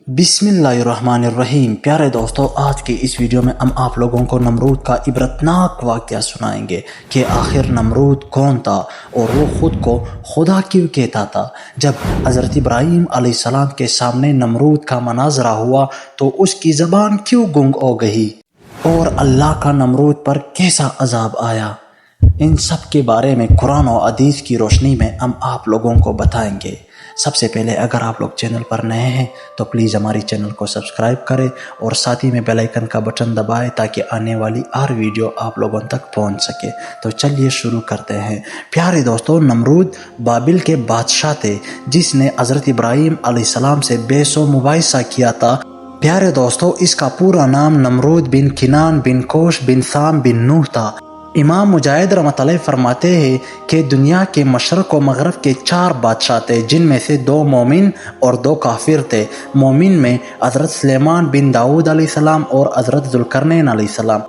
बिस्मिल्लाहिर्रहमानिर्रहीम। प्यारे दोस्तों, आज की इस वीडियो में हम आप लोगों को नमरूद का इबरतनाक वाक़या सुनाएंगे कि आखिर नमरूद कौन था और वो ख़ुद को खुदा क्यों कहता था। जब हज़रत इब्राहीम अलैहिस्सलाम के सामने नमरूद का मनाजरा हुआ तो उसकी ज़बान क्यों गुंग हो गई और अल्लाह का नमरूद पर कैसा अजाब आया, इन सब के बारे में कुरान और हदीस की रोशनी में हम आप लोगों को बताएंगे। सबसे पहले अगर आप लोग चैनल पर नए हैं तो प्लीज़ हमारी चैनल को सब्सक्राइब करें और साथ ही में बेल आइकन का बटन दबाएं ताकि आने वाली हर वीडियो आप लोगों तक पहुंच सके। तो चलिए शुरू करते हैं। प्यारे दोस्तों, नमरूद बाबिल के बादशाह थे जिसने हज़रत इब्राहीम अलैहिस्सलाम से बेसो मुबाहिसा किया था। प्यारे दोस्तों, इसका पूरा नाम नमरूद बिन किनान बिन कोश बिन साम बिन नूह था। इमाम मुजाहिद रहमतुल्लाह फरमाते हैं कि दुनिया के मशरक़ व मग़रिब के 4 बादशाह थे, जिनमें से 2 मोमिन और 2 काफिर थे। मोमिन में हज़रत सुलेमान बिन दाऊद अलैहिस्सलाम और हज़रत ज़ुल्करनैन अलैहिस्सलाम,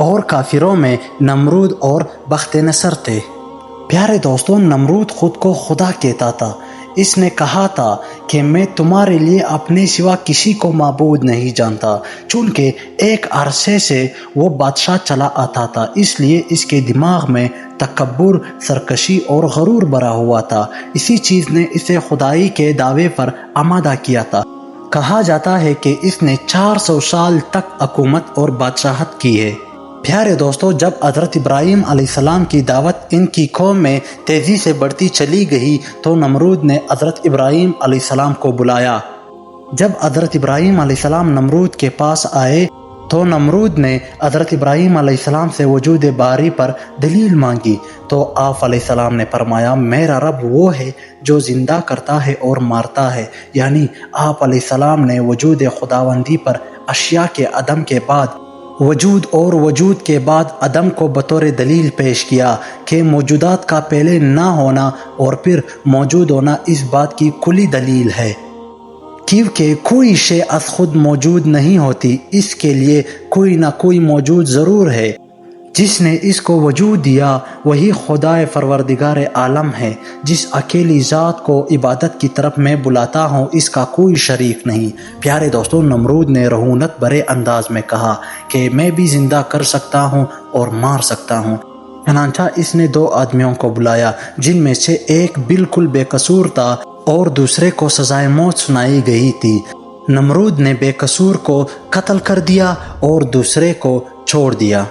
और काफिरों में नमरूद और बख्त-ए-नसर थे। प्यारे दोस्तों, नमरूद ख़ुद को खुदा कहता था। इसने कहा था कि मैं तुम्हारे लिए अपने सिवा किसी को माबूद नहीं जानता। चूँकि एक अरसे से वो बादशाह चला आता था, इसलिए इसके दिमाग में तकब्बुर, सरकशी और गरूर भरा हुआ था। इसी चीज़ ने इसे खुदाई के दावे पर आमादा किया था। कहा जाता है कि इसने 400 साल तक हुकूमत और बादशाहत की है। प्यारे दोस्तों, जब हज़रत इब्राहीम अलैहिस्सलाम की दावत इनकी कौम में तेज़ी से बढ़ती चली गई तो नमरूद ने हज़रत इब्राहीम अलैहिस्सलाम को बुलाया। जब हज़रत इब्राहीम अलैहिस्सलाम नमरूद के पास आए तो नमरूद ने हज़रत इब्राहीम अलैहिस्सलाम से वजूद बारी पर दलील मांगी तो आप अलैहिस्सलाम ने फरमाया, मेरा रब वो है जो ज़िंदा करता है और मारता है। यानी आप अलैहिस्सलाम ने वजूद खुदावंदी पर अशिया के अदम के बाद वजूद और वजूद के बाद अदम को बतौर दलील पेश किया कि मौजूदात का पहले ना होना और फिर मौजूद होना इस बात की कुली दलील है, क्योंकि कोई शे अस खुद मौजूद नहीं होती, इसके लिए कोई ना कोई मौजूद ज़रूर है। जिसने इसको वजूद दिया वही खुदाए फरवरदिगार आलम है, जिस अकेली ज़ात को इबादत की तरफ मैं बुलाता हूँ, इसका कोई शरीक नहीं। प्यारे दोस्तों, नमरूद ने रहूनत भरे अंदाज में कहा कि मैं भी ज़िंदा कर सकता हूँ और मार सकता हूँ। चनांचा इसने 2 आदमियों को बुलाया, जिनमें से एक बिल्कुल बेकसूर था और दूसरे को सजाए मौत सुनाई गई थी। नमरूद ने बेकसूर को कत्ल कर दिया और दूसरे को छोड़ दिया।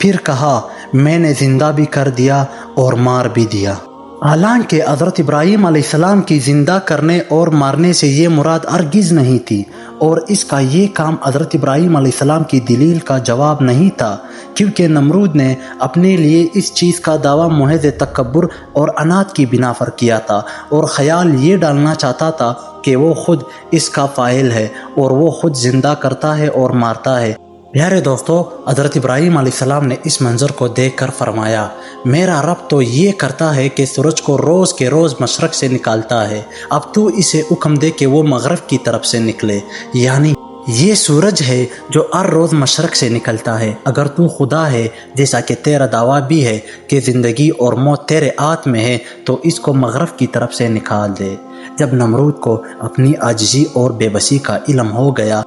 फिर कहा, मैंने ज़िंदा भी कर दिया और मार भी दिया। हालांकि हज़रत इब्राहीम अलैहिस्सलाम की ज़िंदा करने और मारने से ये मुराद अर्गिज़ नहीं थी और इसका ये काम हज़रत इब्राहीम अलैहिस्सलाम की दलील का जवाब नहीं था, क्योंकि नमरूद ने अपने लिए इस चीज़ का दावा महज़ तकब्बुर और अनात की बिना पर किया था और ख़याल ये डालना चाहता था कि वो खुद इसका फ़ाइल है और वो खुद ज़िंदा करता है और मारता है। प्यारे दोस्तों, हज़रत इब्राहीम अलैहिस्सलाम ने इस मंज़र को देखकर फरमाया, मेरा रब तो ये करता है कि सूरज को रोज़ के रोज़ मशरक़ से निकालता है, अब तू इसे हुक्म दे कि वो मग़रिब की तरफ से निकले। यानी ये सूरज है जो हर रोज़ मशरक़ से निकलता है। अगर तू खुदा है, जैसा कि तेरा दावा भी है कि ज़िंदगी और मौत तेरे हाथ में है, तो इसको मग़रिब की तरफ से निकाल दे। जब नमरूद को अपनी आजिज़ी और बेबसी का इल्म हो गया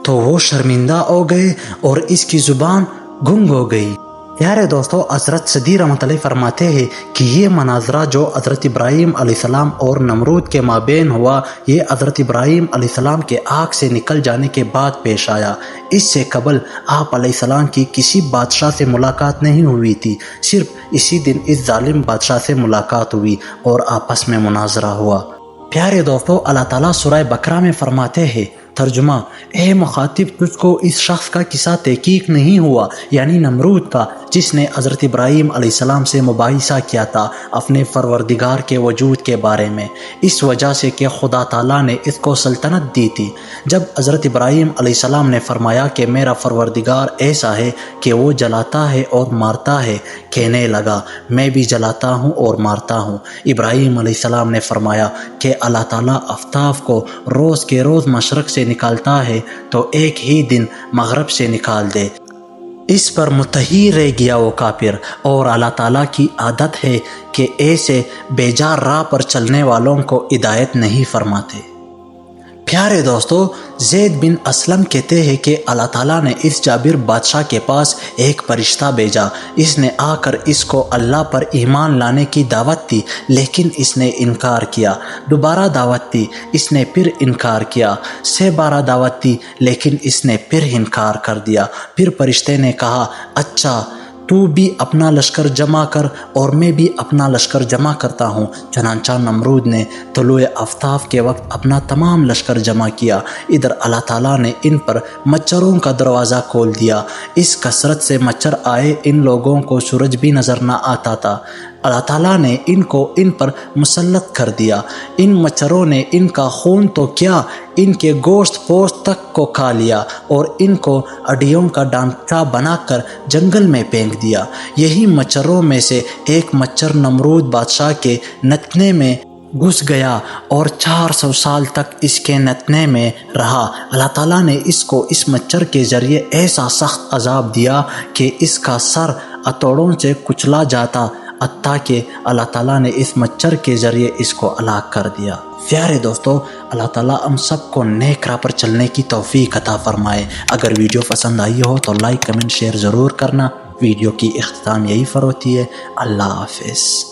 तो वो शर्मिंदा हो गए और इसकी ज़ुबान गुंग हो गई। प्यारे दोस्तों, हज़रत सदी रहमतुल्लाह फरमाते हैं कि ये मनाजरा जो हज़रत इब्राहीम अलैहिस्सलाम और नमरूद के माबेन हुआ, ये हज़रत इब्राहीम अलैहिस्सलाम के आग से निकल जाने के बाद पेश आया। इससे कबल आप अलैहिस्सलाम की किसी बादशाह से मुलाकात नहीं हुई थी। सिर्फ इसी दिन इस जालिम बादशाह से मुलाकात हुई और आपस में मुनाजरा हुआ। प्यारे दोस्तों, अल्लाह ताला सूरह बकरा में फरमाते हैं, तर्जुमा, ए मुखातिब, तुझको इस शख्स का किस्सा तहकीक नहीं हुआ, यानी नमरूद का, जिसने हज़रत इब्राहीम अलैहिस्सलाम से मुबाहिसा किया था अपने फरवरदिगार के वजूद के बारे में, इस वजह से कि खुदा ताला ने इसको सल्तनत दी थी। जब हज़रत इब्राहीम अलैहिस्सलाम ने फरमाया कि मेरा फरवरदिगार ऐसा है कि वो जलाता है और मारता है, कहने लगा, मैं भी जलाता हूँ और मारता हूँ। इब्राहीम अलैहिस्सलाम ने फरमाया कि अल्लाह ताला आफ्ताब को रोज़ के रोज़ मशरक़ से निकालता है तो एक ही दिन मग़रिब से निकाल दे। इस पर मुतही रह गया वो काफिर, और अल्लाह ताला की आदत है कि ऐसे बेजार राह पर चलने वालों को हिदायत नहीं फरमाते। پیارے دوستو، زید بن اسلم کہتے ہیں کہ اللہ تعالیٰ نے اس جابر بادشاہ کے پاس ایک فرشتہ بھیجا۔ اس نے آ کر اس کو اللہ پر ایمان لانے کی دعوت دی، لیکن اس نے انکار کیا۔ دوبارہ دعوت دی، اس نے پھر انکار کیا۔ 6 بار دعوت دی، لیکن اس نے پھر انکار کر دیا۔ پھر فرشتے نے کہا، اچھا تو بھی اپنا لشکر جمع کر اور میں بھی اپنا لشکر جمع کرتا ہوں۔ چنانچہ نمرود نے طلوع آفتاب کے وقت اپنا تمام لشکر جمع کیا۔ ادھر اللہ تعالیٰ نے ان پر مچھروں کا دروازہ کھول دیا۔ اس کثرت سے مچھر آئے ان لوگوں کو سورج بھی نظر نہ آتا تھا۔ اللہ تعالیٰ نے ان پر مسلط کر دیا۔ ان مچھروں نے ان کا خون تو کیا، ان کے گوشت پوست تک کو کھا لیا اور ان کو ہڈیوں کا ڈھانچہ بنا کر جنگل میں پھینک دیا۔ یہی مچھروں میں سے ایک مچھر نمرود بادشاہ کے نتنے میں گھس گیا اور 400 سال تک اس کے نتنے میں رہا۔ اللہ تعالیٰ نے اس کو اس مچھر کے ذریعے ایسا سخت عذاب دیا کہ اس کا سر ہتھوڑوں سے کچلا جاتا، حتیٰ کہ اللہ تعالیٰ نے اس مچھر کے ذریعے اس کو ہلاک کر دیا۔ پیارے دوستو، اللہ تعالیٰ ہم سب کو نیک راہ پر چلنے کی توفیق عطا فرمائے۔ اگر ویڈیو پسند آئی ہو تو لائک، کمنٹ، شیئر ضرور کرنا۔ ویڈیو کی اختتام یہی پر ہوتی ہے۔ اللہ حافظ۔